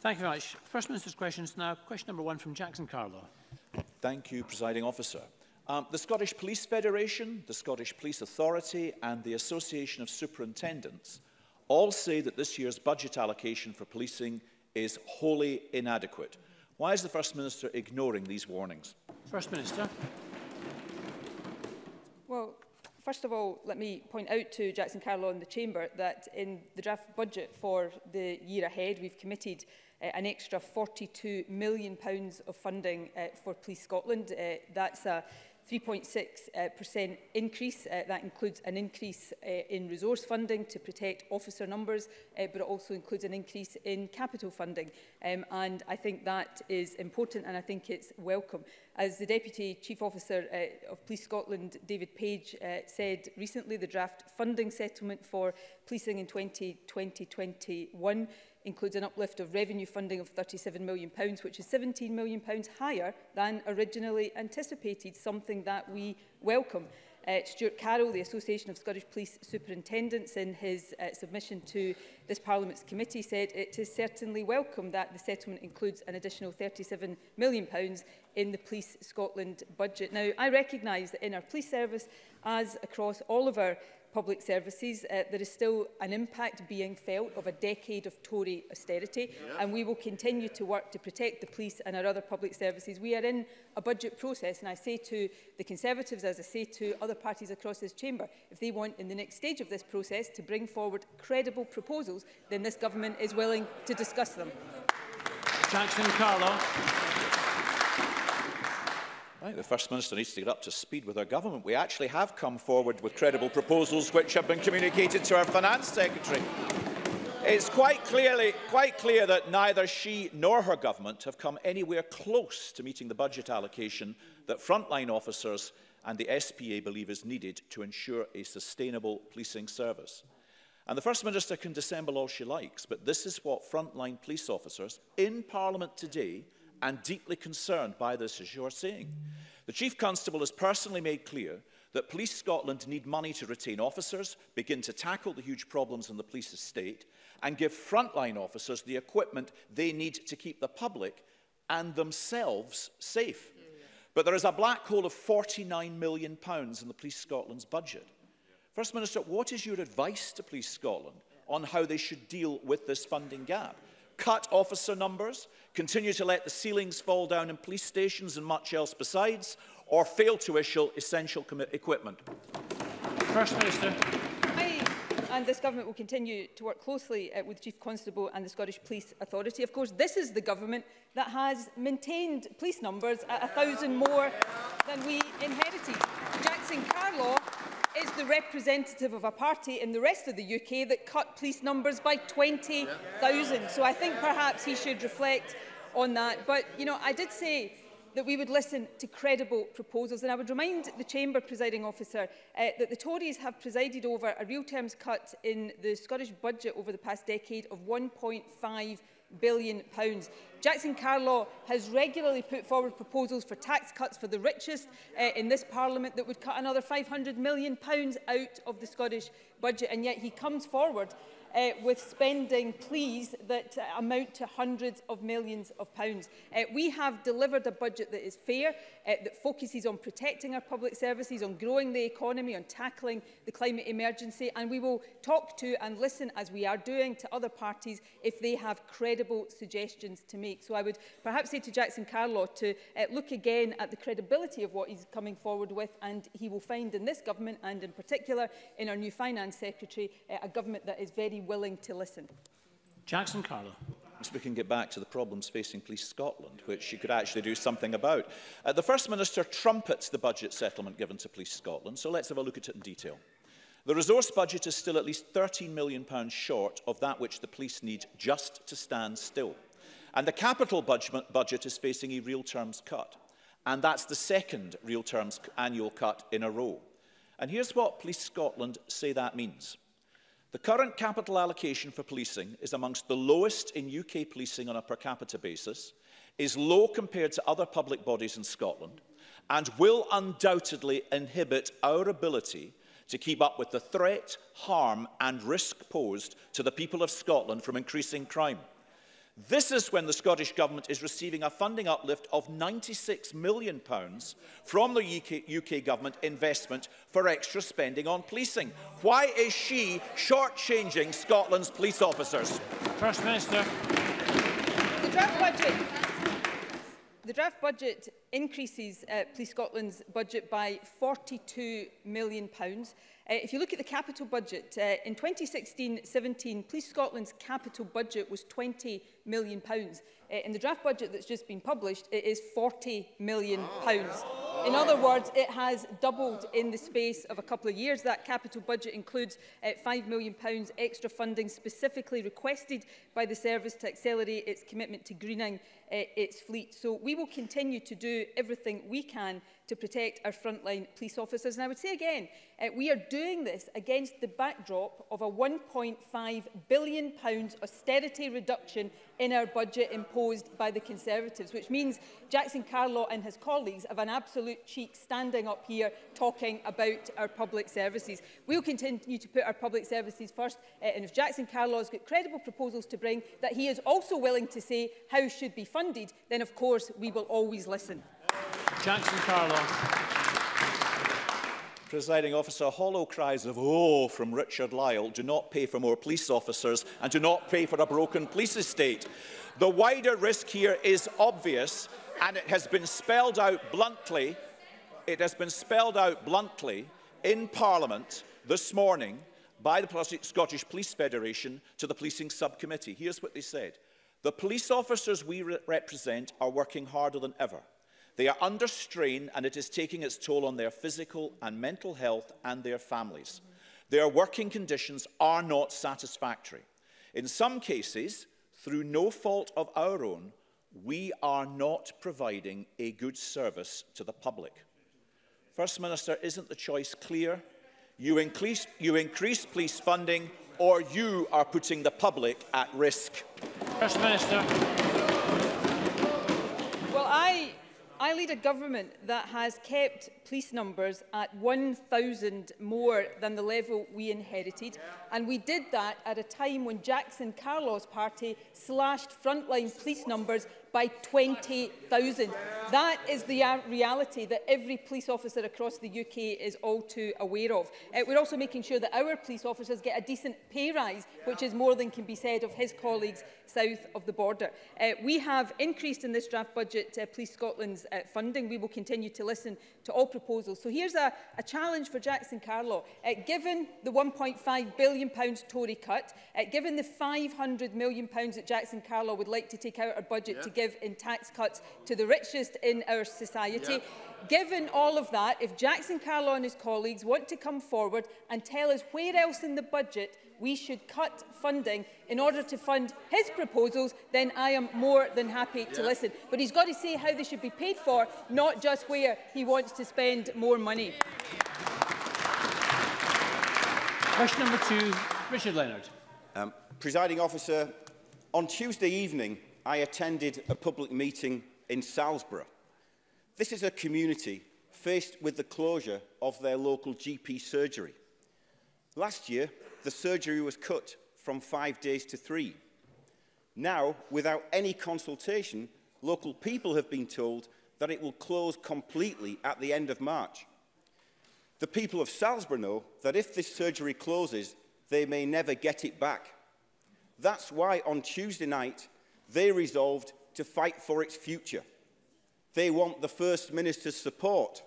Thank you very much. First Minister's questions now. Question number 1 from Jackson Carlaw. Thank you, Presiding Officer. The Scottish Police Federation, the Scottish Police Authority and the Association of Superintendents all say that this year's budget allocation for policing is wholly inadequate. Why is the First Minister ignoring these warnings? First Minister. Well, first of all, let me point out to Jackson Carlaw in the Chamber that in the draft budget for the year ahead, we've committed an extra £42 million of funding for Police Scotland. That's a 3.6% increase. That includes an increase in resource funding to protect officer numbers, but it also includes an increase in capital funding. And I think that is important, and I think it's welcome. As the Deputy Chief Officer of Police Scotland, David Page, said recently, the draft funding settlement for policing in 2020-2021 includes an uplift of revenue funding of £37 million, which is £17 million higher than originally anticipated, something that we welcome. Stuart Carroll, the Association of Scottish Police Superintendents, in his submission to this Parliament's committee, said it is certainly welcome that the settlement includes an additional £37 million in the Police Scotland budget. Now, I recognise that in our police service, as across all of our public services, there is still an impact being felt of a decade of Tory austerity, and we will continue to work to protect the police and our other public services. We are in a budget process, and I say to the Conservatives, as I say to other parties across this chamber, if they want in the next stage of this process to bring forward credible proposals, then this government is willing to discuss them. Jackson Carlaw. I think the First Minister needs to get up to speed with our government. We actually have come forward with credible proposals which have been communicated to our Finance Secretary. It's quite clear that neither she nor her government have come anywhere close to meeting the budget allocation that frontline officers and the SPA believe is needed to ensure a sustainable policing service. And the First Minister can dissemble all she likes, but this is what frontline police officers in Parliament today and deeply concerned by this issue are saying. The Chief Constable has personally made clear that Police Scotland need money to retain officers, begin to tackle the huge problems in the police estate, and give frontline officers the equipment they need to keep the public and themselves safe. But there is a black hole of £49 million in the Police Scotland's budget. First Minister, what is your advice to Police Scotland on how they should deal with this funding gap? Cut officer numbers, continue to let the ceilings fall down in police stations and much else besides, or fail to issue essential equipment? First Minister. I and this government will continue to work closely with the Chief Constable and the Scottish Police Authority. Of course, this is the government that has maintained police numbers at 1,000 more than we inherited. Jackson Carlaw is the representative of a party in the rest of the UK that cut police numbers by 20,000. So I think perhaps he should reflect on that. But, you know, I did say that we would listen to credible proposals. And I would remind the Chamber Presiding Officer that the Tories have presided over a real terms cut in the Scottish budget over the past decade of £1.5 billion. Jackson Carlaw has regularly put forward proposals for tax cuts for the richest in this Parliament that would cut another £500 million out of the Scottish budget, and yet he comes forward with spending pleas that amount to hundreds of millions of pounds. We have delivered a budget that is fair, that focuses on protecting our public services, on growing the economy, on tackling the climate emergency, and we will talk to and listen, as we are doing, to other parties if they have credible suggestions to make. So I would perhaps say to Jackson Carlaw to look again at the credibility of what he's coming forward with, and he will find in this government, and in particular in our new Finance Secretary, a government that is very willing to listen. Jackson Carlaw. So we can get back to the problems facing Police Scotland, which you could actually do something about. The First Minister trumpets the budget settlement given to Police Scotland, so let's have a look at it in detail. The resource budget is still at least £13 million short of that which the police need just to stand still. And the capital budget is facing a real terms cut. And that's the second real terms annual cut in a row. And here's what Police Scotland say that means. The current capital allocation for policing is amongst the lowest in UK policing on a per capita basis, is low compared to other public bodies in Scotland, and will undoubtedly inhibit our ability to keep up with the threat, harm and risk posed to the people of Scotland from increasing crime. This is when the Scottish Government is receiving a funding uplift of £96 million from the UK Government investment for extra spending on policing. Why is she shortchanging Scotland's police officers? First Minister. The draft budget increases Police Scotland's budget by £42 million. If you look at the capital budget, in 2016-17, Police Scotland's capital budget was £20 million. In the draft budget that's just been published, it is £40 million. In other words, it has doubled in the space of a couple of years. That capital budget includes £5 million extra funding specifically requested by the service to accelerate its commitment to greening its fleet. So we will continue to do everything we can to protect our frontline police officers. And I would say again, we are doing this against the backdrop of a £1.5 billion austerity reduction in our budget imposed by the Conservatives, which means Jackson Carlaw and his colleagues have an absolute cheek standing up here talking about our public services. We will continue to put our public services first, and if Jackson Carlaw has got credible proposals to bring that he is also willing to say how should be funded, then of course we will always listen. Jackson Carlaw. Presiding Officer, hollow cries of "oh" from Richard Lyle do not pay for more police officers and do not pay for a broken police estate. The wider risk here is obvious, and it has been spelled out bluntly. It has been spelled out bluntly in Parliament this morning by the Scottish Police Federation to the Policing Subcommittee. Here's what they said. The police officers we represent are working harder than ever. They are under strain, and it is taking its toll on their physical and mental health and their families. Their working conditions are not satisfactory. In some cases, through no fault of our own, we are not providing a good service to the public. First Minister, isn't the choice clear? You increase police funding, or you are putting the public at risk. First Minister. Well, I lead a government that has kept police numbers at 1,000 more than the level we inherited, and we did that at a time when Jackson Carlaw's party slashed frontline police numbers by 20,000. That is the reality that every police officer across the UK is all too aware of. We're also making sure that our police officers get a decent pay rise, which is more than can be said of his colleagues south of the border. We have increased in this draft budget Police Scotland's funding. We will continue to listen to all proposals. So here's a challenge for Jackson Carlaw. Given the £1.5 billion Tory cut, given the £500 million that Jackson Carlaw would like to take out our budget to give in tax cuts to the richest in our society, given all of that, if Jackson Carlaw and his colleagues want to come forward and tell us where else in the budget we should cut funding in order to fund his proposals, then I am more than happy to listen. But he's got to say how they should be paid for, not just where he wants to spend more money. Question number 2, Richard Leonard. Presiding Officer, on Tuesday evening, I attended a public meeting in Salisbury. This is a community faced with the closure of their local GP surgery. Last year, the surgery was cut from 5 days to 3. Now, without any consultation, local people have been told that it will close completely at the end of March. The people of Salisbury know that if this surgery closes, they may never get it back. That's why on Tuesday night, they resolved to fight for its future. They want the First Minister's support.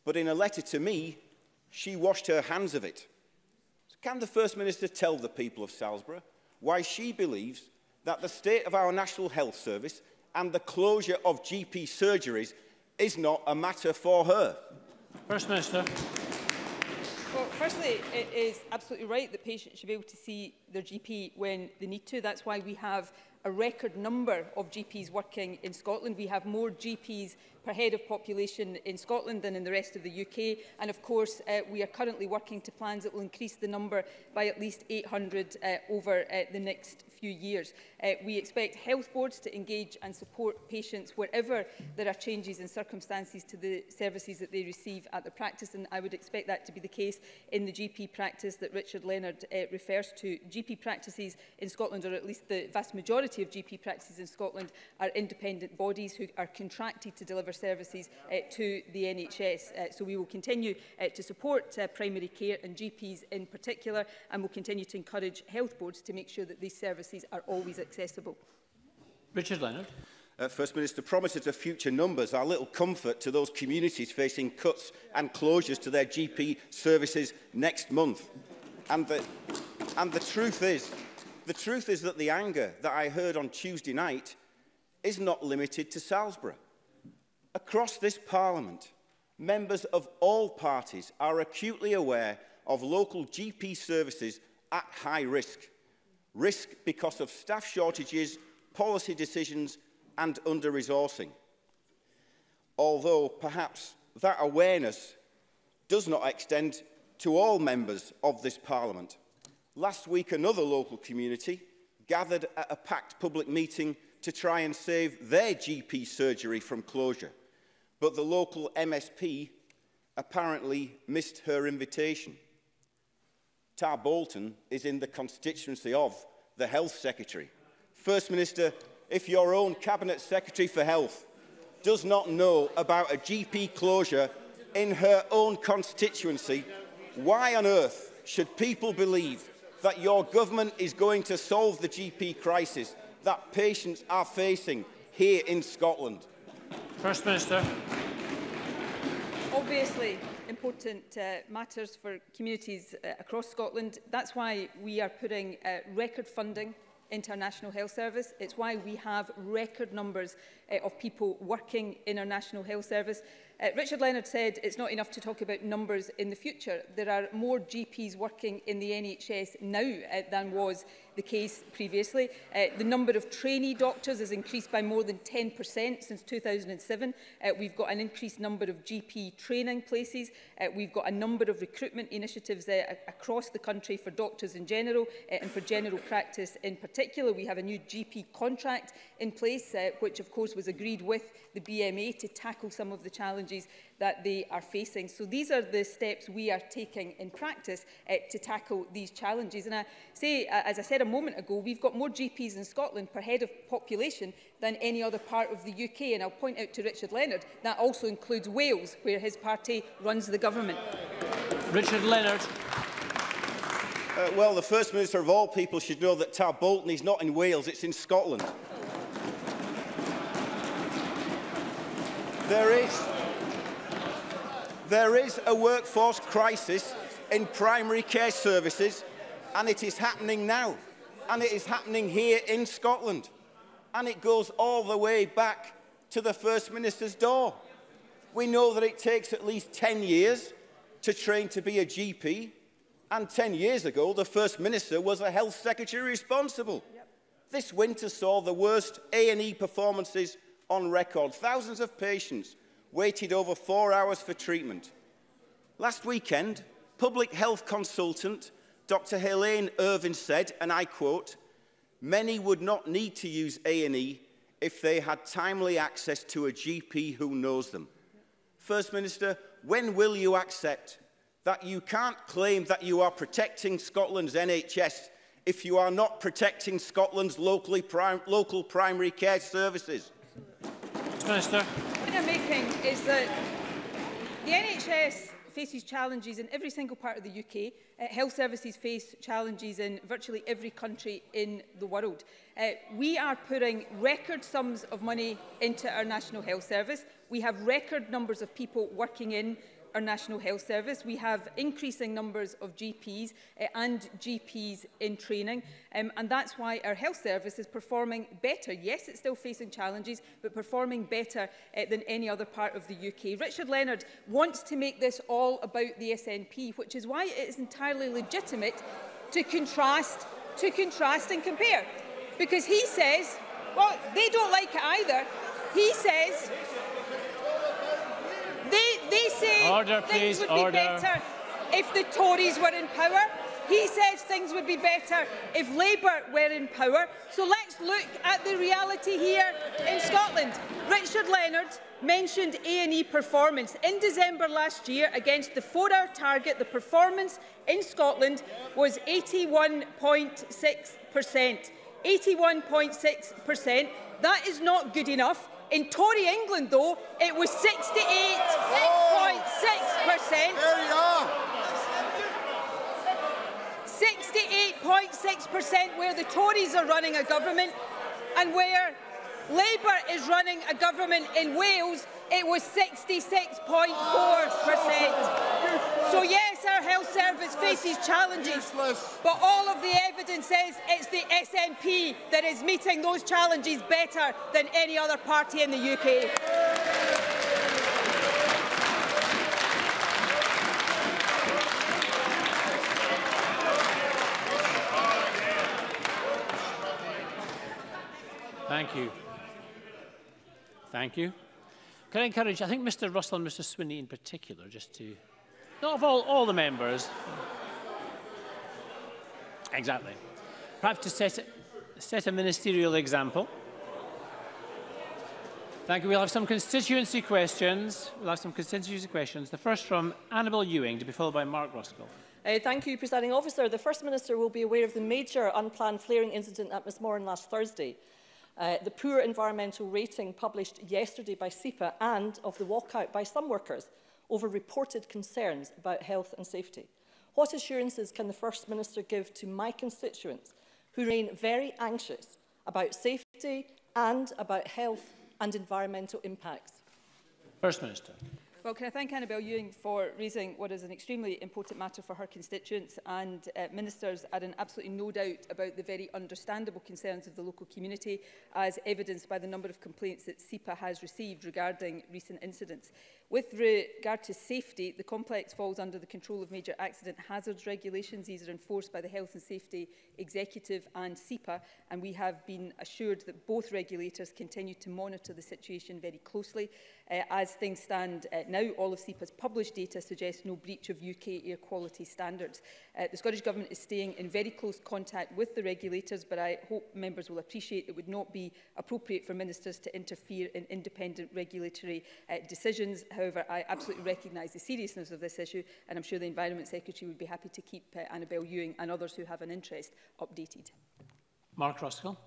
But in a letter to me, she washed her hands of it. Can the First Minister tell the people of Salisbury why she believes that the state of our National Health Service and the closure of GP surgeries is not a matter for her? First Minister. Well, firstly, it is absolutely right that patients should be able to see their GP when they need to. That's why we have a record number of GPs working in Scotland. We have more GPs per head of population in Scotland than in the rest of the UK. And of course, we are currently working to plans that will increase the number by at least 800 over the next few years. We expect health boards to engage and support patients wherever there are changes in circumstances to the services that they receive at the practice, and I would expect that to be the case in the GP practice that Richard Leonard refers to. GP practices in Scotland, or at least the vast majority of GP practices in Scotland, are independent bodies who are contracted to deliver services to the NHS. So we will continue to support primary care and GPs in particular, and will continue to encourage health boards to make sure that these services are always accessible. Richard Leonard. First Minister, promises of future numbers are little comfort to those communities facing cuts and closures to their GP services next month. And the truth is that the anger that I heard on Tuesday night is not limited to Salisbury. Across this Parliament, members of all parties are acutely aware of local GP services at high risk. Risk because of staff shortages, policy decisions and under-resourcing. Although perhaps that awareness does not extend to all members of this Parliament. Last week, another local community gathered at a packed public meeting to try and save their GP surgery from closure. But the local MSP apparently missed her invitation. Tarbolton is in the constituency of the Health Secretary. First Minister, if your own Cabinet Secretary for Health does not know about a GP closure in her own constituency, why on earth should people believe that your government is going to solve the GP crisis that patients are facing here in Scotland? First Minister. Obviously, important matters for communities across Scotland. That's why we are putting record funding into our National Health Service. It's why we have record numbers of people working in our National Health Service. Richard Leonard said it's not enough to talk about numbers in the future. There are more GPs working in the NHS now than was the case previously. The number of trainee doctors has increased by more than 10% since 2007. We've got an increased number of GP training places. We've got a number of recruitment initiatives across the country for doctors in general and for general practice in particular. We have a new GP contract in place, which of course was agreed with the BMA to tackle some of the challenges that they are facing. So these are the steps we are taking in practice to tackle these challenges. And I say, as I said a moment ago, we've got more GPs in Scotland per head of population than any other part of the UK. And I'll point out to Richard Leonard, that also includes Wales, where his party runs the government. Richard Leonard. Well, the First Minister of all people should know that Tarbolton is not in Wales, it's in Scotland. There is a workforce crisis in primary care services, and it is happening now. And it is happening here in Scotland. And it goes all the way back to the First Minister's door. We know that it takes at least 10 years to train to be a GP. And 10 years ago, the First Minister was a Health Secretary responsible. This winter saw the worst A&E performances on record. Thousands of patients waited over 4 hours for treatment. Last weekend, public health consultant Dr. Helene Irvin said, and I quote, "Many would not need to use A&E if they had timely access to a GP who knows them." First Minister, when will you accept that you can't claim that you are protecting Scotland's NHS if you are not protecting Scotland's local primary care services? Minister. The point I'm making is that the NHS faces challenges in every single part of the UK. Health services face challenges in virtually every country in the world. We are putting record sums of money into our National Health Service. We have record numbers of people working in our National Health Service. We have increasing numbers of GPs and GPs in training, and that's why our health service is performing better. Yes, it's still facing challenges, but performing better than any other part of the UK. Richard Leonard wants to make this all about the SNP, which is why it is entirely legitimate to contrast and compare. Because he says, well, they don't like it either. He says, things would be better if the Tories were in power. He says things would be better if Labour were in power. So let's look at the reality here in Scotland. Richard Leonard mentioned A&E performance. In December last year, against the 4-hour target, the performance in Scotland was 81.6%. 81.6%. That is not good enough. In Tory England, though, it was 68.6%. There you are. 68.6% where the Tories are running a government, and where Labour is running a government in Wales, it was 66.4%. So yes, our health service faces challenges, but all of the evidence says it's the SNP that is meeting those challenges better than any other party in the UK. Thank you. Thank you. Can I encourage, I think Mr Russell and Mr Swinney in particular, just to, not of all the members. Exactly. Perhaps to set a ministerial example. Thank you. We'll have some constituency questions. The first from Annabel Ewing, to be followed by Mark Ruskell. Thank you, Presiding Officer. The First Minister will be aware of the major unplanned flaring incident at Mismoran last Thursday. The poor environmental rating published yesterday by SEPA, and of the walkout by some workers over reported concerns about health and safety. What assurances can the First Minister give to my constituents who remain very anxious about safety and about health and environmental impacts? First Minister. Well, can I thank Annabel Ewing for raising what is an extremely important matter for her constituents, and ministers are in absolutely no doubt about the very understandable concerns of the local community, as evidenced by the number of complaints that SEPA has received regarding recent incidents. With regard to safety, the complex falls under the control of major accident hazards regulations. These are enforced by the Health and Safety Executive and SEPA, and we have been assured that both regulators continue to monitor the situation very closely. As things stand now, all of SEPA's published data suggests no breach of UK air quality standards. The Scottish Government is staying in very close contact with the regulators, but I hope members will appreciate it would not be appropriate for ministers to interfere in independent regulatory decisions. However, I absolutely recognise the seriousness of this issue, and I'm sure the Environment Secretary would be happy to keep Annabel Ewing and others who have an interest updated. Mark Ruskell.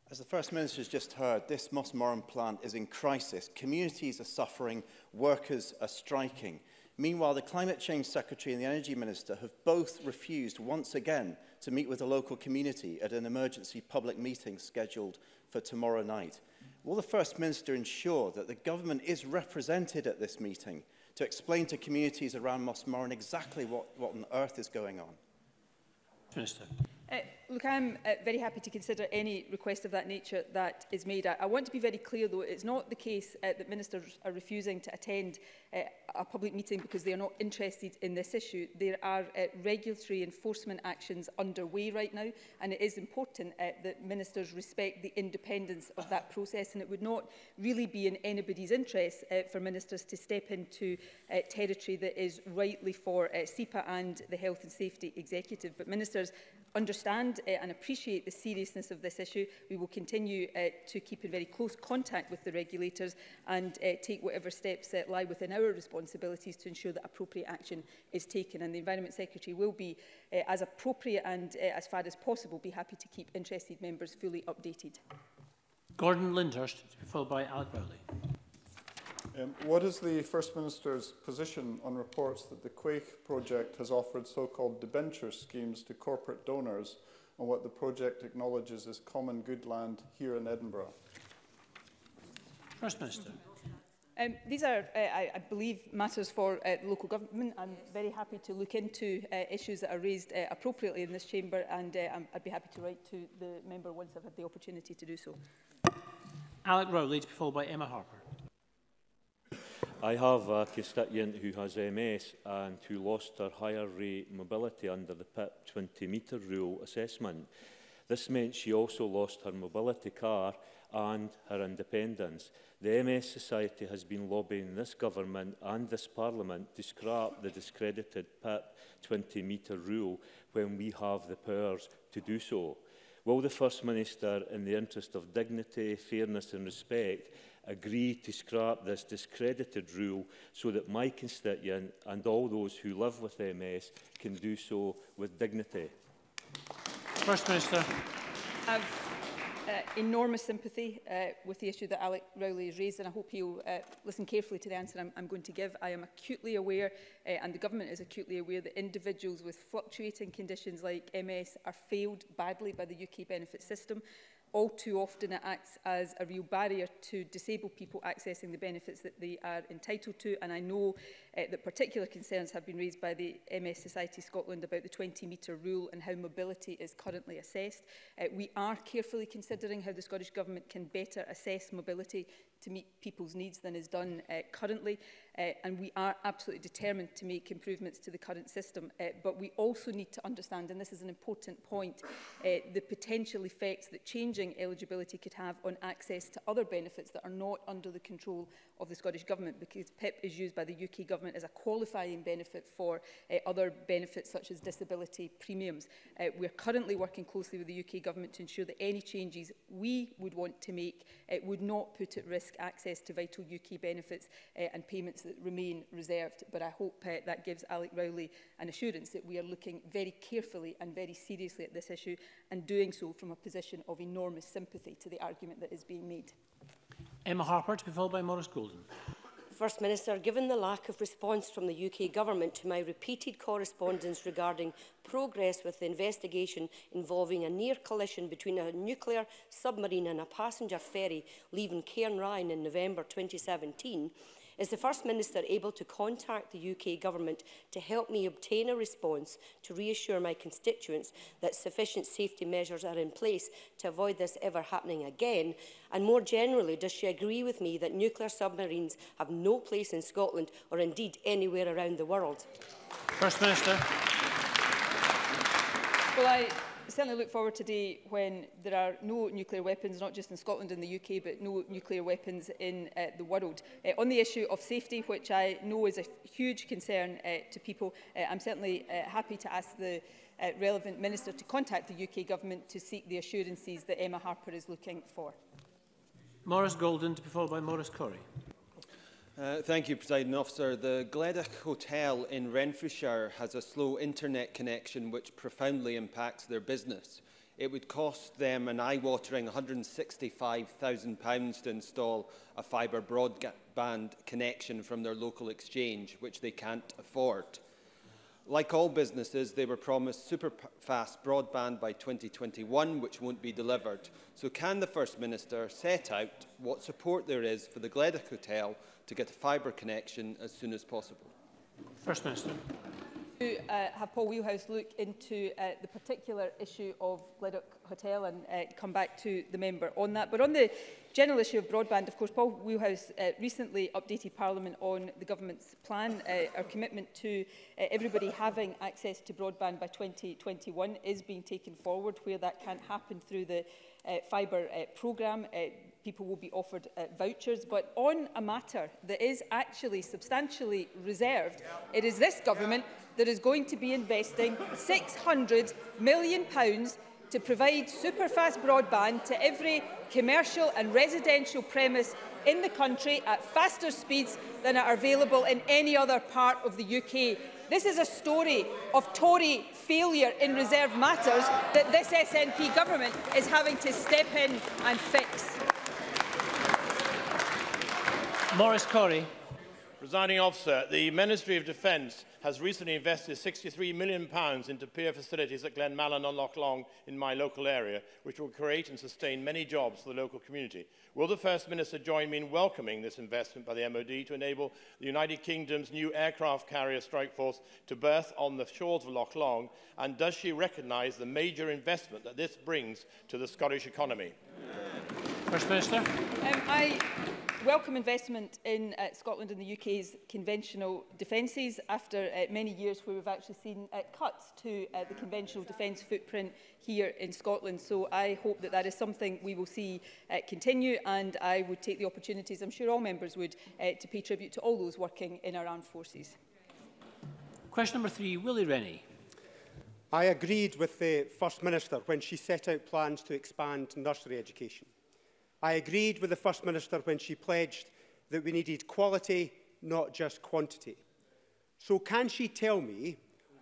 As the First Minister has just heard, this Mossmoran plant is in crisis. Communities are suffering, workers are striking. Meanwhile, the Climate Change Secretary and the Energy Minister have both refused once again to meet with the local community at an emergency public meeting scheduled for tomorrow night. Will the First Minister ensure that the government is represented at this meeting to explain to communities around Mossmoran exactly what on earth is going on? Minister. Look, I'm very happy to consider any request of that nature that is made. I want to be very clear, though, it's not the case that ministers are refusing to attend a public meeting because they are not interested in this issue. There are regulatory enforcement actions underway right now, and it is important that ministers respect the independence of that process, and it would not really be in anybody's interest for ministers to step into territory that is rightly for SEPA and the Health and Safety Executive. But ministers understand and appreciate the seriousness of this issue. We will continue to keep in very close contact with the regulators and take whatever steps lie within our responsibilities to ensure that appropriate action is taken. And the Environment Secretary will be, as appropriate and as far as possible, be happy to keep interested members fully updated. Gordon Lyndhurst, followed by Alec Rowley. What is the First Minister's position on reports that the Quake project has offered so-called debenture schemes to corporate donors, and what the project acknowledges as common good land here in Edinburgh? First Minister. These are, I believe, matters for local government. I'm very happy to look into issues that are raised appropriately in this chamber, and I'd be happy to write to the member once I've had the opportunity to do so. Alec Rowley, to be followed by Emma Harper. I have a constituent who has MS and who lost her higher rate mobility under the PIP 20-metre rule assessment. This meant she also lost her mobility car and her independence. The MS Society has been lobbying this government and this Parliament to scrap the discredited PIP 20-metre rule when we have the powers to do so. Will the First Minister, in the interest of dignity, fairness and respect, agree to scrap this discredited rule so that my constituent and all those who live with MS can do so with dignity? First Minister. I have enormous sympathy with the issue that Alec Rowley has raised, and I hope he'll listen carefully to the answer I'm going to give. I am acutely aware, and the Government is acutely aware, that individuals with fluctuating conditions like MS are failed badly by the UK benefit system. All too often it acts as a real barrier to disabled people accessing the benefits that they are entitled to, and I know that particular concerns have been raised by the MS Society Scotland about the 20-metre rule and how mobility is currently assessed. We are carefully considering how the Scottish Government can better assess mobility to meet people's needs than is done currently, and we are absolutely determined to make improvements to the current system, but we also need to understand, and this is an important point, the potential effects that changing eligibility could have on access to other benefits that are not under the control of the Scottish Government, because PIP is used by the UK Government as a qualifying benefit for other benefits such as disability premiums. We are currently working closely with the UK Government to ensure that any changes we would want to make would not put at risk access to vital UK benefits and payments that remain reserved. But I hope that gives Alec Rowley an assurance that we are looking very carefully and very seriously at this issue, and doing so from a position of enormous sympathy to the argument that is being made. Emma Harper, to be followed by Maurice Golden. First Minister, given the lack of response from the UK Government to my repeated correspondence regarding progress with the investigation involving a near collision between a nuclear submarine and a passenger ferry leaving Cairnryan in November 2017, is the First Minister able to contact the UK Government to help me obtain a response to reassure my constituents that sufficient safety measures are in place to avoid this ever happening again? And more generally, does she agree with me that nuclear submarines have no place in Scotland or indeed anywhere around the world? First Minister. Well, I certainly look forward to the day when there are no nuclear weapons, not just in Scotland and the UK, but no nuclear weapons in the world. On the issue of safety, which I know is a huge concern to people, I'm certainly happy to ask the relevant minister to contact the UK Government to seek the assurances that Emma Harper is looking for. Maurice Golden, to be followed by Maurice Corrie. Thank you, Presiding Officer. The Gledach Hotel in Renfrewshire has a slow internet connection which profoundly impacts their business. It would cost them an eye-watering £165,000 to install a fibre broadband connection from their local exchange, which they can't afford. Like all businesses, they were promised super-fast broadband by 2021, which won't be delivered. So can the First Minister set out what support there is for the Gledach Hotel to get a fibre connection as soon as possible? First Minister. To have Paul Wheelhouse look into the particular issue of Gledach Hotel and come back to the member on that. But on the general issue of broadband, of course, Paul Wheelhouse recently updated Parliament on the Government's plan. Our commitment to everybody having access to broadband by 2021 is being taken forward. Where that can't happen through the fibre programme, people will be offered vouchers. But on a matter that is actually substantially reserved, it is this Government that is going to be investing £600 million to provide super-fast broadband to every commercial and residential premise in the country at faster speeds than are available in any other part of the UK. This is a story of Tory failure in reserved matters that this SNP government is having to step in and fix. Maurice Corrie. Presiding Officer, the Ministry of Defence has recently invested £63 million into peer facilities at Glenmalon and Loch Long in my local area, which will create and sustain many jobs for the local community. Will the First Minister join me in welcoming this investment by the MOD to enable the United Kingdom's new aircraft carrier strike force to berth on the shores of Loch Long? And does she recognise the major investment that this brings to the Scottish economy? First Minister. welcome investment in Scotland and the UK's conventional defences after many years where we've actually seen cuts to the conventional defence footprint here in Scotland. So I hope that that is something we will see continue, and I would take the opportunities, I'm sure all members would, to pay tribute to all those working in our armed forces. Question number 3, Willie Rennie. I agreed with the First Minister when she set out plans to expand nursery education. I agreed with the First Minister when she pledged that we needed quality, not just quantity. So can she tell me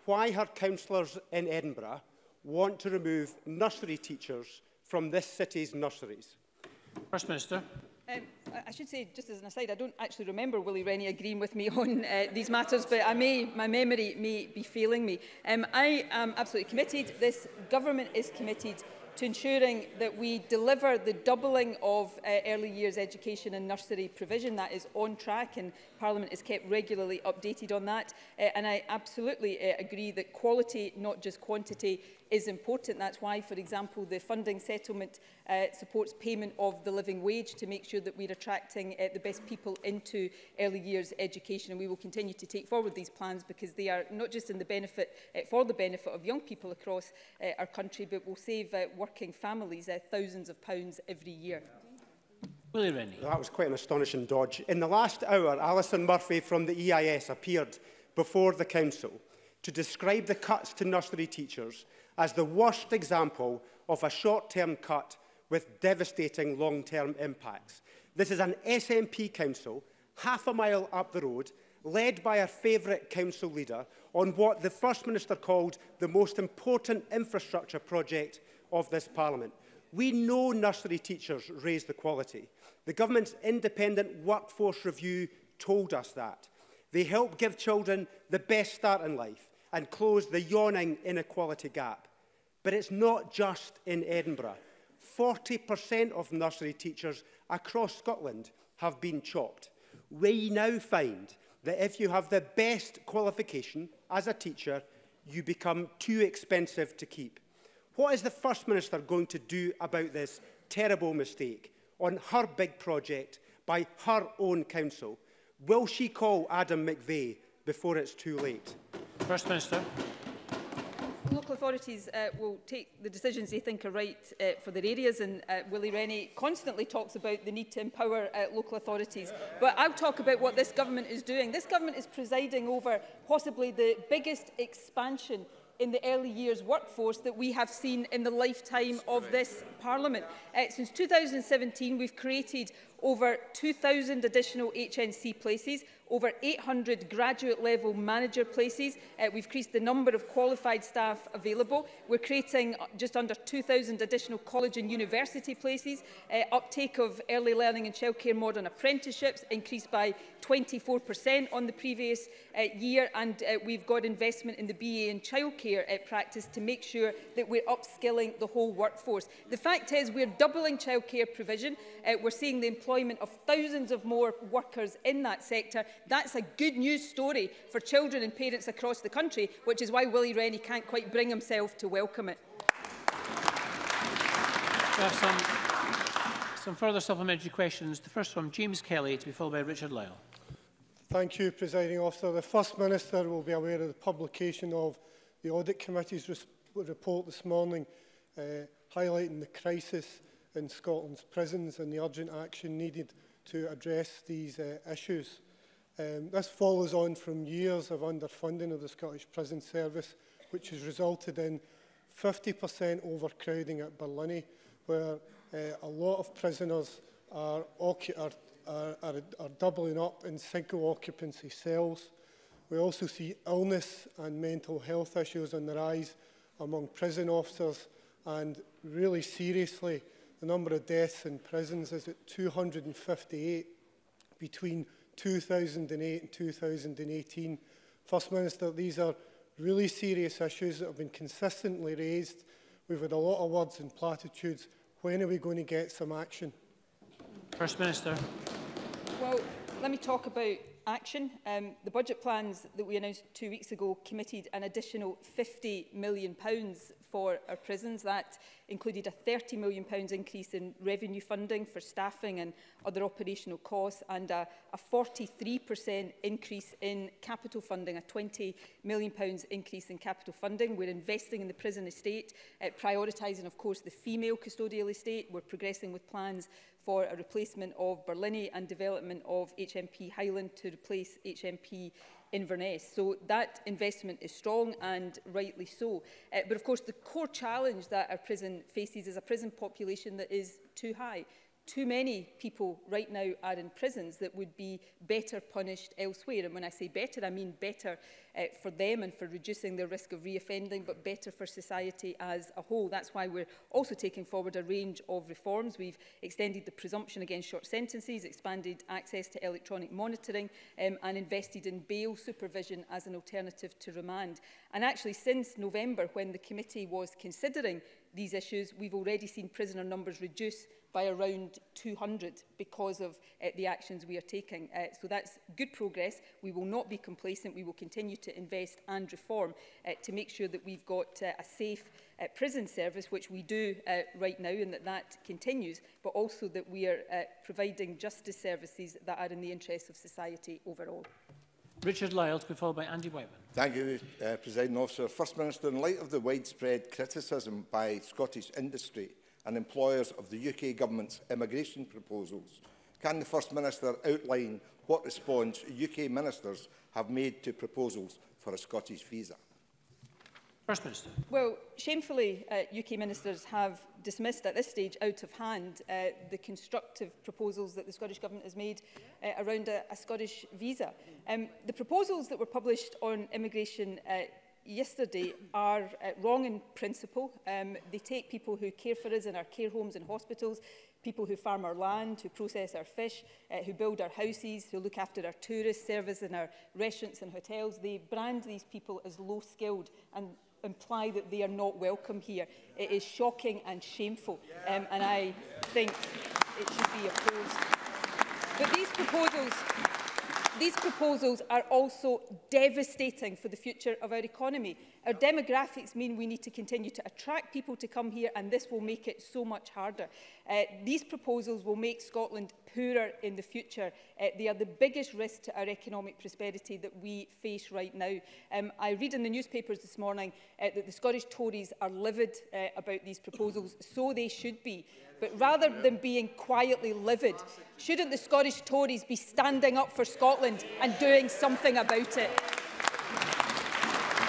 why her councillors in Edinburgh want to remove nursery teachers from this city's nurseries? First Minister. I should say, just as an aside, I don't actually remember Willie Rennie agreeing with me on these matters, but my memory may be failing me. I am absolutely committed. This government is committed to ensuring that we deliver the doubling of early years education and nursery provision. That is on track, and Parliament is kept regularly updated on that. And I absolutely agree that quality, not just quantity, is important. That's why, for example, the funding settlement supports payment of the living wage to make sure that we're attracting the best people into early years education. And we will continue to take forward these plans because they are not just in the benefit, for the benefit of young people across our country, but will save working families thousands of pounds every year. Willie Rennie. That was quite an astonishing dodge. In the last hour, Alison Murphy from the EIS appeared before the Council to describe the cuts to nursery teachers as the worst example of a short-term cut with devastating long-term impacts. This is an SNP council, half a mile up the road, led by our favourite council leader on what the First Minister called the most important infrastructure project of this Parliament. We know nursery teachers raise the quality. The government's independent workforce review told us that. They help give children the best start in life and close the yawning inequality gap. But it's not just in Edinburgh. 40% of nursery teachers across Scotland have been chopped. We now find that if you have the best qualification as a teacher, you become too expensive to keep. What is the First Minister going to do about this terrible mistake on her big project by her own council? Will she call Adam McVeigh before it's too late? First Minister. Local authorities will take the decisions they think are right for their areas, and Willie Rennie constantly talks about the need to empower local authorities. But I'll talk about what this government is doing. This government is presiding over possibly the biggest expansion in the early years workforce that we have seen in the lifetime of this Parliament. Since 2017, we've created over 2,000 additional HNC places, over 800 graduate-level manager places. We've increased the number of qualified staff available. We're creating just under 2,000 additional college and university places. Uptake of early learning and childcare modern apprenticeships increased by 24% on the previous year, and we've got investment in the BA in childcare practice to make sure that we're upskilling the whole workforce. The fact is we're doubling childcare provision. We're seeing the employment of thousands of more workers in that sector. That's a good news story for children and parents across the country, which is why Willie Rennie can't quite bring himself to welcome it. We have some further supplementary questions. The first from James Kelly, to be followed by Richard Lyle. Thank you, Presiding Officer. The First Minister will be aware of the publication of the Audit Committee's report this morning, highlighting the crisis in Scotland's prisons and the urgent action needed to address these issues. This follows on from years of underfunding of the Scottish Prison Service, which has resulted in 50% overcrowding at Barlinnie, where a lot of prisoners are doubling up in single occupancy cells. We also see illness and mental health issues on the rise among prison officers, and really seriously, the number of deaths in prisons is at 258 between 2008 and 2018. First Minister, these are really serious issues that have been consistently raised. We've had a lot of words and platitudes. When are we going to get some action? First Minister. Well, let me talk about action. The budget plans that we announced 2 weeks ago committed an additional £50 million for our prisons. That included a £30 million increase in revenue funding for staffing and other operational costs, and a 43% increase in capital funding, a £20 million increase in capital funding. We're investing in the prison estate, prioritising, of course, the female custodial estate. We're progressing with plans for a replacement of Berlini and development of HMP Highland to replace HMP Inverness. So that investment is strong, and rightly so. But of course, the core challenge that our prison faces is a prison population that is too high. Too many people right now are in prisons that would be better punished elsewhere. And when I say better, I mean better for them and for reducing their risk of reoffending, but better for society as a whole. That's why we're also taking forward a range of reforms. We've extended the presumption against short sentences, expanded access to electronic monitoring, and invested in bail supervision as an alternative to remand. And actually, since November, when the committee was considering these issues, we've already seen prisoner numbers reduce by around 200 because of the actions we are taking. So that's good progress. We will not be complacent. We will continue to invest and reform to make sure that we've got a safe prison service, which we do right now, and that continues, but also that we are providing justice services that are in the interests of society overall. Richard Lyle, to be followed by Andy Whiteman. Thank you, Presiding Officer. First Minister, in light of the widespread criticism by Scottish industry and employers of the UK Government's immigration proposals, can the First Minister outline what response UK ministers have made to proposals for a Scottish visa? First Minister. Well, shamefully, UK ministers have dismissed at this stage out of hand the constructive proposals that the Scottish Government has made around a Scottish visa. The proposals that were published on immigration yesterday are wrong in principle. They take people who care for us in our care homes and hospitals, people who farm our land, who process our fish, who build our houses, who look after our tourists, serve us in our restaurants and hotels. They brand these people as low-skilled and imply that they are not welcome here. It is shocking and shameful, and I think it should be opposed. But these proposals are also devastating for the future of our economy. Our demographics mean we need to continue to attract people to come here, and this will make it so much harder. These proposals will make Scotland poorer in the future. They are the biggest risk to our economic prosperity that we face right now. I read in the newspapers this morning that the Scottish Tories are livid about these proposals. So they should be. But rather than being quietly livid, shouldn't the Scottish Tories be standing up for Scotland and doing something about it?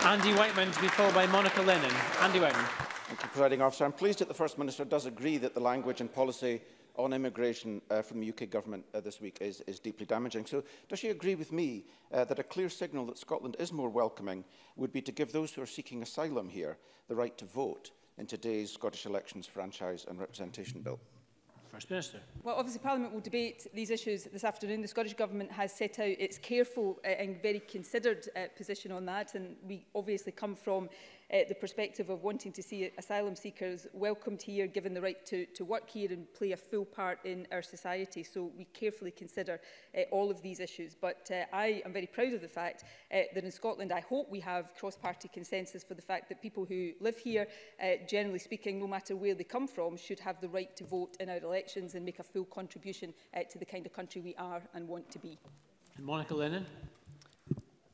Andy Whiteman, to be followed by Monica Lennon. Andy Whiteman. Thank you, Presiding Officer. I'm pleased that the First Minister does agree that the language and policy on immigration from the UK Government this week is deeply damaging. So does she agree with me that a clear signal that Scotland is more welcoming would be to give those who are seeking asylum here the right to vote in today's Scottish Elections Franchise and Representation Bill? First Minister. Well, obviously Parliament will debate these issues this afternoon. The Scottish Government has set out its careful and very considered position on that, and we obviously come from the perspective of wanting to see asylum seekers welcomed here, given the right to work here and play a full part in our society. So we carefully consider all of these issues. But I am very proud of the fact that in Scotland, I hope we have cross-party consensus for the fact that people who live here, generally speaking, no matter where they come from, should have the right to vote in our elections and make a full contribution to the kind of country we are and want to be. And Monica Lennon.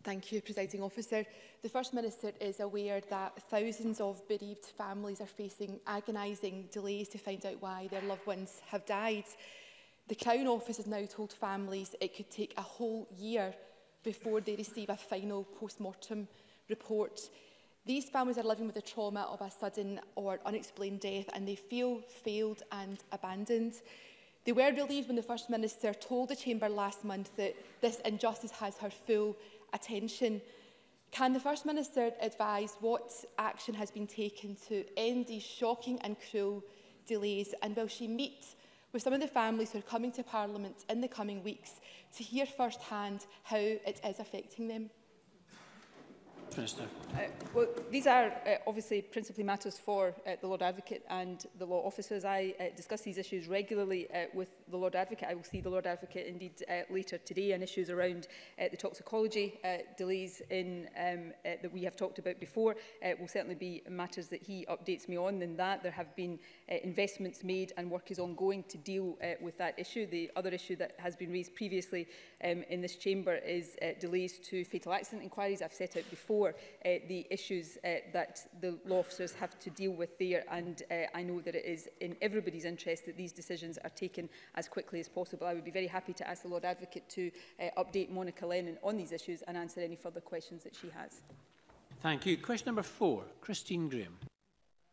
Thank you, Presiding Officer. The First Minister is aware that thousands of bereaved families are facing agonising delays to find out why their loved ones have died. The Crown Office has now told families it could take a whole year before they receive a final post-mortem report. These families are living with the trauma of a sudden or unexplained death, and they feel failed and abandoned. They were relieved when the First Minister told the Chamber last month that this injustice has her full attention. Can the First Minister advise what action has been taken to end these shocking and cruel delays, and will she meet with some of the families who are coming to Parliament in the coming weeks to hear firsthand how it is affecting them? First Minister. Well, these are obviously principally matters for the Lord Advocate and the law officers. I discuss these issues regularly with the Lord Advocate. I will see the Lord Advocate indeed later today, and issues around the toxicology delays that we have talked about before will certainly be matters that he updates me on. In that, there have been investments made and work is ongoing to deal with that issue. The other issue that has been raised previously in this chamber is delays to fatal accident inquiries. I've set out before the issues that the law officers have to deal with there, and I know that it is in everybody's interest that these decisions are taken as quickly as possible. I would be very happy to ask the Lord Advocate to update Monica Lennon on these issues and answer any further questions that she has. Thank you. Question number 4, Christine Graham.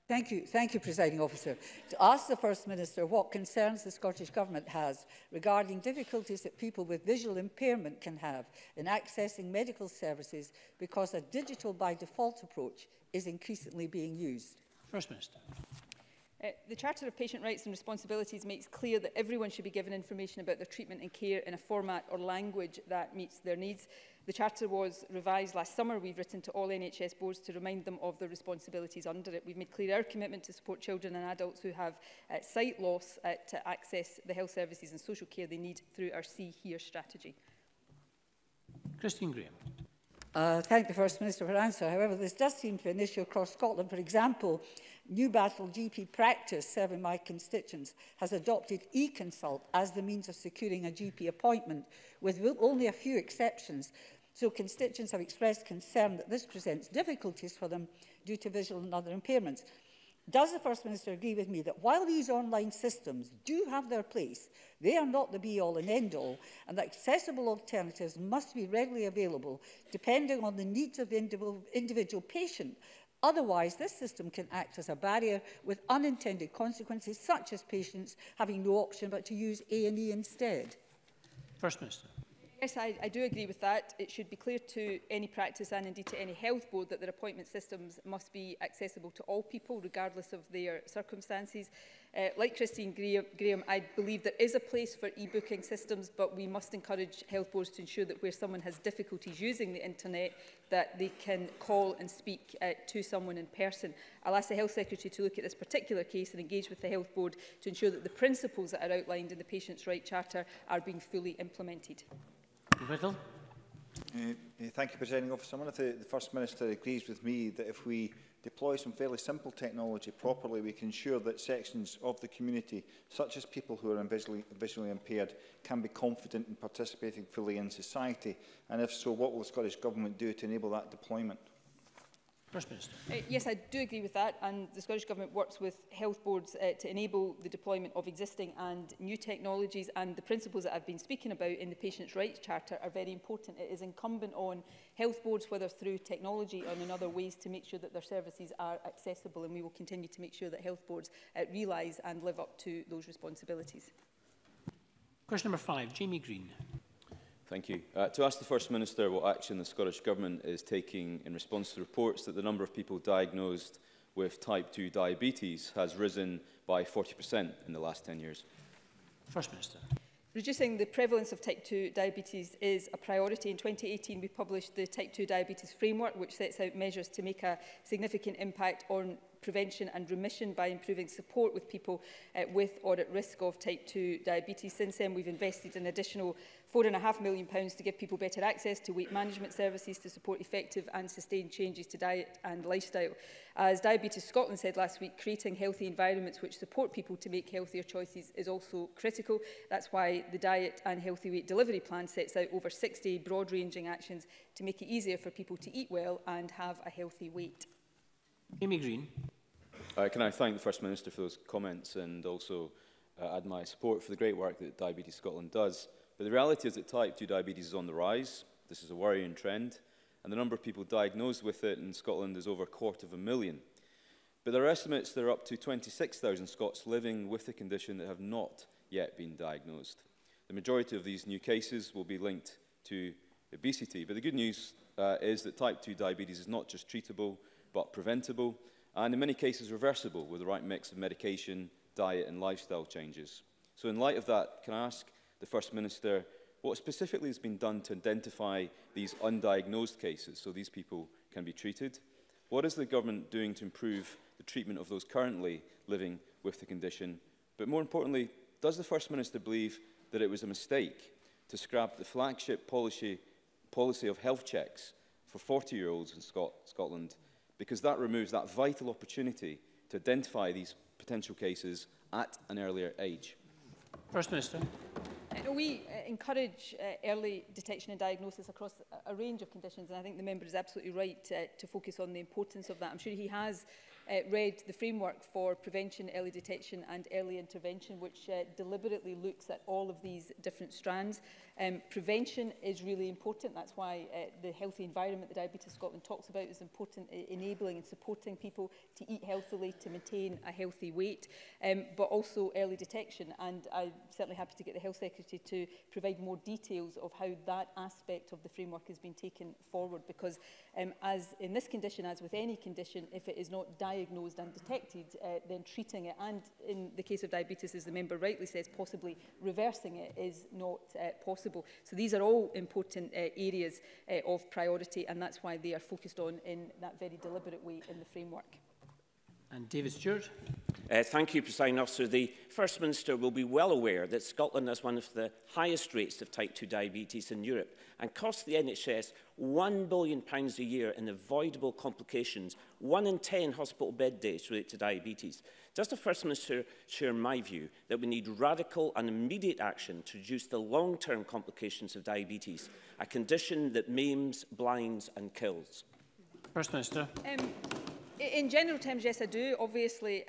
Thank you, Presiding Officer. To ask the First Minister what concerns the Scottish Government has regarding difficulties that people with visual impairment can have in accessing medical services because a digital by default approach is increasingly being used. First Minister. The Charter of Patient Rights and Responsibilities makes clear that everyone should be given information about their treatment and care in a format or language that meets their needs. The Charter was revised last summer. We've written to all NHS boards to remind them of their responsibilities under it. We've made clear our commitment to support children and adults who have sight loss to access the health services and social care they need through our See Here strategy. Christine Graham. Thank the First Minister for her answer. However, this does seem to be an issue across Scotland. For example, Newbattle GP Practice, serving my constituents, has adopted e-consult as the means of securing a GP appointment, with only a few exceptions. So constituents have expressed concern that this presents difficulties for them due to visual and other impairments. Does the First Minister agree with me that while these online systems do have their place, they are not the be-all and end-all, and that accessible alternatives must be readily available depending on the needs of the individual patient? Otherwise, this system can act as a barrier with unintended consequences, such as patients having no option but to use A&E instead. First Minister. Yes, I do agree with that. It should be clear to any practice and indeed to any health board that their appointment systems must be accessible to all people, regardless of their circumstances. Like Christine Graham, I believe there is a place for e-booking systems, but we must encourage health boards to ensure that where someone has difficulties using the internet, that they can call and speak to someone in person. I'll ask the Health Secretary to look at this particular case and engage with the Health Board to ensure that the principles that are outlined in the Patients' Right Charter are being fully implemented. Whittle. Thank you, Presiding Officer. I wonder if the First Minister agrees with me that if we deploy some fairly simple technology properly, we can ensure that sections of the community, such as people who are visually impaired, can be confident in participating fully in society. And if so, what will the Scottish Government do to enable that deployment? First Minister. Yes, I do agree with that, and the Scottish Government works with health boards to enable the deployment of existing and new technologies, and the principles that I've been speaking about in the Patients' Rights Charter are very important. It is incumbent on health boards, whether through technology or in other ways, to make sure that their services are accessible, and we will continue to make sure that health boards realise and live up to those responsibilities. Question number 5, Jamie Green. Thank you. To ask the First Minister what action the Scottish Government is taking in response to reports that the number of people diagnosed with type 2 diabetes has risen by 40% in the last 10 years. First Minister. Reducing the prevalence of type 2 diabetes is a priority. In 2018, we published the Type 2 Diabetes Framework, which sets out measures to make a significant impact on prevention and remission by improving support with people with or at risk of type 2 diabetes. Since then, we've invested an additional £4.5 million to give people better access to weight management services to support effective and sustained changes to diet and lifestyle. As Diabetes Scotland said last week, creating healthy environments which support people to make healthier choices is also critical. That's why the Diet and Healthy Weight Delivery Plan sets out over 60 broad-ranging actions to make it easier for people to eat well and have a healthy weight. Amy Green. Can I thank the First Minister for those comments and also add my support for the great work that Diabetes Scotland does. But the reality is that type 2 diabetes is on the rise. This is a worrying trend, and the number of people diagnosed with it in Scotland is over 250,000. But there are estimates there are up to 26,000 Scots living with the condition that have not yet been diagnosed. The majority of these new cases will be linked to obesity. But the good news is that type 2 diabetes is not just treatable, but preventable, and in many cases reversible with the right mix of medication, diet and lifestyle changes. So in light of that, can I ask the First Minister what specifically has been done to identify these undiagnosed cases so these people can be treated? What is the government doing to improve the treatment of those currently living with the condition? But more importantly, does the First Minister believe that it was a mistake to scrap the flagship policy of health checks for 40-year-olds in Scotland, because that removes that vital opportunity to identify these potential cases at an earlier age? First Minister. We encourage early detection and diagnosis across a range of conditions, and I think the member is absolutely right to focus on the importance of that. I'm sure he has read the framework for prevention, early detection and early intervention, which deliberately looks at all of these different strands. Prevention is really important. That's why the healthy environment that Diabetes Scotland talks about is important, enabling and supporting people to eat healthily, to maintain a healthy weight, but also early detection. And I'm certainly happy to get the Health Secretary to provide more details of how that aspect of the framework has been taken forward, because as in this condition, as with any condition, if it is not diagnosed and detected, then treating it, and in the case of diabetes, as the member rightly says, possibly reversing it is not possible. So these are all important areas of priority, and that's why they are focused on in that very deliberate way in the framework. And David Stewart. Thank you, Presiding Officer. The First Minister will be well aware that Scotland has one of the highest rates of type 2 diabetes in Europe and costs the NHS £1 billion a year in avoidable complications. 1 in 10 hospital bed days relate to diabetes. Does the First Minister share my view that we need radical and immediate action to reduce the long-term complications of diabetes, a condition that maims, blinds and kills? First Minister. In general terms, yes, I do. Obviously,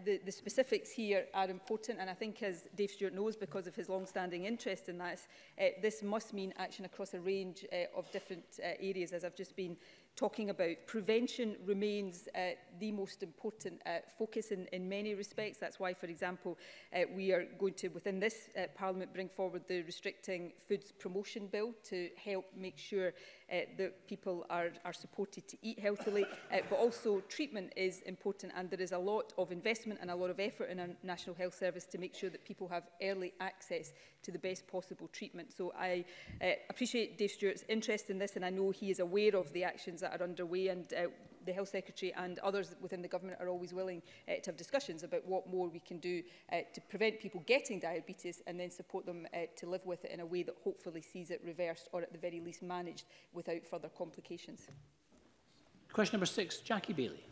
the specifics here are important, and I think, as Dave Stewart knows, because of his long-standing interest in this must mean action across a range of different areas, as I've just been talking about. Prevention remains the most important focus in many respects. That's why, for example, we are going to, within this Parliament, bring forward the Restricting Foods Promotion Bill to help make sure that people are supported to eat healthily, but also treatment is important, and there is a lot of investment and a lot of effort in our National Health Service to make sure that people have early access to the best possible treatment. So I appreciate Dave Stewart's interest in this, and I know he is aware of the actions that are underway, and the Health Secretary and others within the government are always willing to have discussions about what more we can do to prevent people getting diabetes and then support them to live with it in a way that hopefully sees it reversed or at the very least managed without further complications. Question number 6, Jackie Bailey.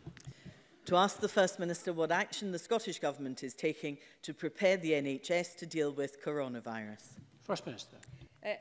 To ask the First Minister what action the Scottish Government is taking to prepare the NHS to deal with coronavirus. First Minister.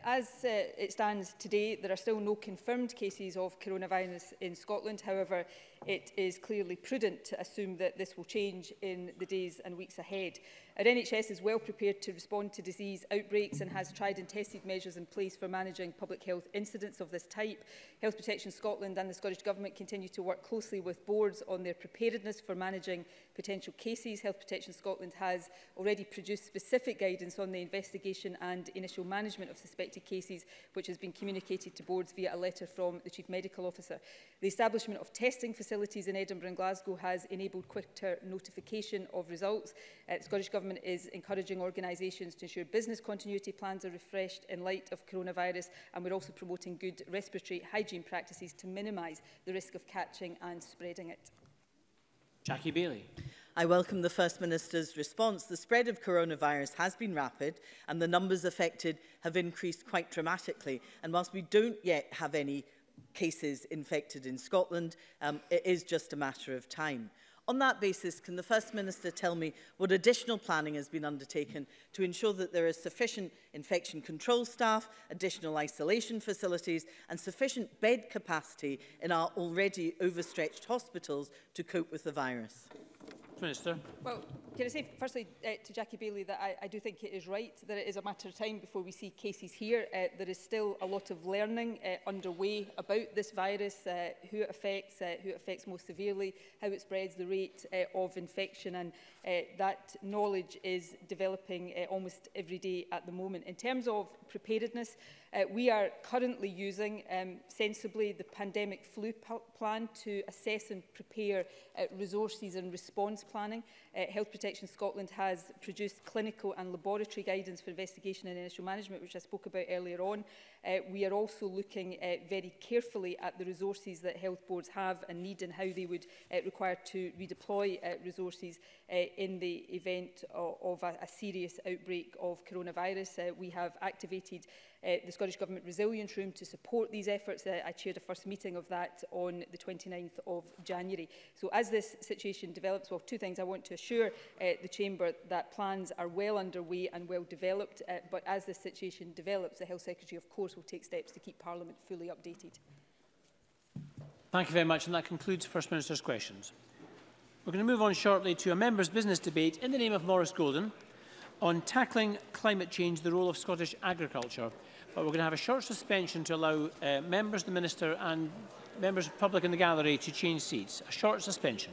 As it stands today, there are still no confirmed cases of coronavirus in Scotland. However, it is clearly prudent to assume that this will change in the days and weeks ahead. Our NHS is well prepared to respond to disease outbreaks and has tried and tested measures in place for managing public health incidents of this type. Health Protection Scotland and the Scottish Government continue to work closely with boards on their preparedness for managing potential cases. Health Protection Scotland has already produced specific guidance on the investigation and initial management of suspected cases, which has been communicated to boards via a letter from the Chief Medical Officer. The establishment of testing facilities in Edinburgh and Glasgow has enabled quicker notification of results. The Scottish Government is encouraging organisations to ensure business continuity plans are refreshed in light of coronavirus, and we're also promoting good respiratory hygiene practices to minimise the risk of catching and spreading it. Jackie Bailey. I welcome the First Minister's response. The spread of coronavirus has been rapid and the numbers affected have increased quite dramatically. And whilst we don't yet have any cases infected in Scotland, it is just a matter of time. On that basis, can the First Minister tell me what additional planning has been undertaken to ensure that there is sufficient infection control staff, additional isolation facilities and sufficient bed capacity in our already overstretched hospitals to cope with the virus? Minister. Well, can I say firstly to Jackie Bailey that I do think it is right that it is a matter of time before we see cases here. There is still a lot of learning underway about this virus, who it affects most severely, how it spreads, the rate of infection, and that knowledge is developing almost every day at the moment. In terms of preparedness, we are currently using sensibly the pandemic flu plan to assess and prepare resources and response planning. Health Protection Scotland has produced clinical and laboratory guidance for investigation and initial management, which I spoke about earlier on. We are also looking very carefully at the resources that health boards have and need and how they would require to redeploy resources in the event of a serious outbreak of coronavirus. We have activated the Scottish Government Resilience Room to support these efforts. I chaired a first meeting of that on the 29th of January. So as this situation develops, well, two things. I want to assure the Chamber that plans are well underway and well developed, but as this situation develops, the Health Secretary, of course, will take steps to keep Parliament fully updated. Thank you very much, and that concludes First Minister's questions. We're going to move on shortly to a members' business debate in the name of Maurice Golden on tackling climate change, the role of Scottish agriculture. But we're going to have a short suspension to allow members, the Minister and members of the public in the gallery to change seats. A short suspension.